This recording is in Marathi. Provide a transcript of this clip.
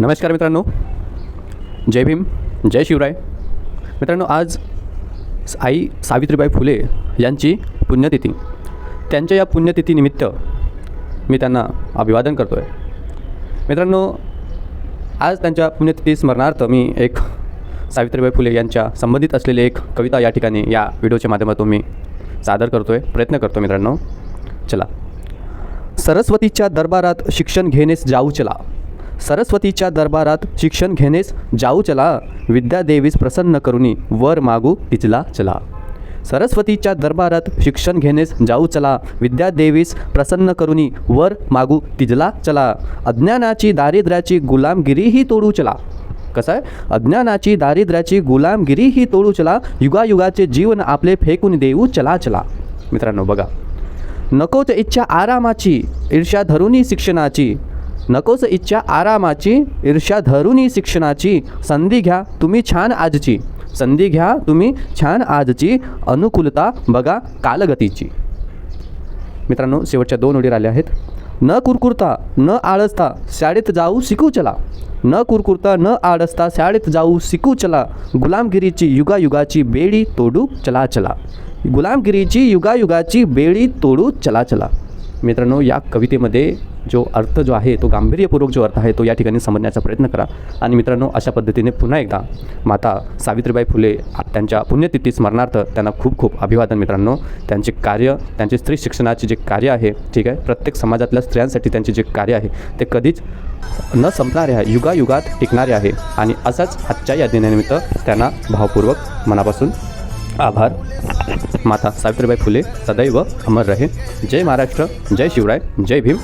नमस्कार मित्रांनो, जय भीम, जय शिवराय. मित्रांनो, आज आई सावित्रीबाई फुले यांची पुण्यतिथी. त्यांच्या या पुण्यतिथीनिमित्त मी त्यांना अभिवादन करतो आहे. मित्रांनो, आज त्यांच्या पुण्यतिथी स्मरणार्थ मी एक सावित्रीबाई फुले यांच्या संबंधित असलेली एक कविता या ठिकाणी या व्हिडिओच्या माध्यमातून मी सादर करतो आहे, प्रयत्न करतो. मित्रांनो, चला. सरस्वतीच्या दरबारात शिक्षण घेण्यास जाऊ चला. सरस्वतीच्या दरबारात शिक्षण घेण्यास जाऊ चला. विद्यादेवीस प्रसन्न करुनी वर मागू तिजला चला. सरस्वतीच्या दरबारात शिक्षण घेण्यास जाऊ चला. विद्यादेवीस प्रसन्न करुनी वर मागू तिजला चला. अज्ञानाची दारिद्र्याची गुलामगिरीही तोडू चला. कसं आहे? अज्ञानाची दारिद्र्याची गुलामगिरीही तोडू चला. युगायुगाचे जीवन आपले फेकून देऊ चला चला. मित्रांनो बघा, नकोच इच्छा आरामाची ईर्ष्या धरुनी शिक्षणाची. नकोच इच्छा आरामाची ईर्ष्या धरुनी शिक्षणाची. संधी घ्या तुम्ही छान आजची. संधी घ्या तुम्ही छान आजची. अनुकूलता बघा कालगतीची. मित्रांनो, शेवटच्या 2 ओळी राहिल्या आहेत. न कुरकुरता न आळसता शाळेत जाऊ शिकू चला. न कुरकुरता न आळसता शाळेत जाऊ शिकू चला. गुलामगिरीची युगायुगाची बेडी तोडू चला चला. गुलामगिरीची युगायुगाची बेडी तोडू चला चला. मित्रांनो, या कवितेमध्ये जो अर्थ जो आहे, तो गांभीर्यपूर्वक जो अर्थ आहे, तो या ठिकाणी समजण्याचा प्रयत्न करा. आणि मित्रांनो, अशा पद्धतीने पुन्हा एकदा माता सावित्रीबाई फुले त्यांच्या पुण्यतिथी स्मरणार्थ त्यांना खूप खूप अभिवादन. मित्रांनो, त्यांचे कार्य, त्यांचे स्त्री शिक्षणाचे जे कार्य आहे, ठीक आहे, प्रत्येक समाजातल्या स्त्रियांसाठी त्यांचे जे कार्य आहे ते कधीच न संपणारे आहे, युगायुगात टिकणारे आहे. आणि असाच आजच्या या दिनानिमित्त त्यांना भावपूर्वक मनापासून आभार. माता सावित्रीबाई फुले सदैव अमर रहे. जय महाराष्ट्र, जय शिवराय, जय भीम.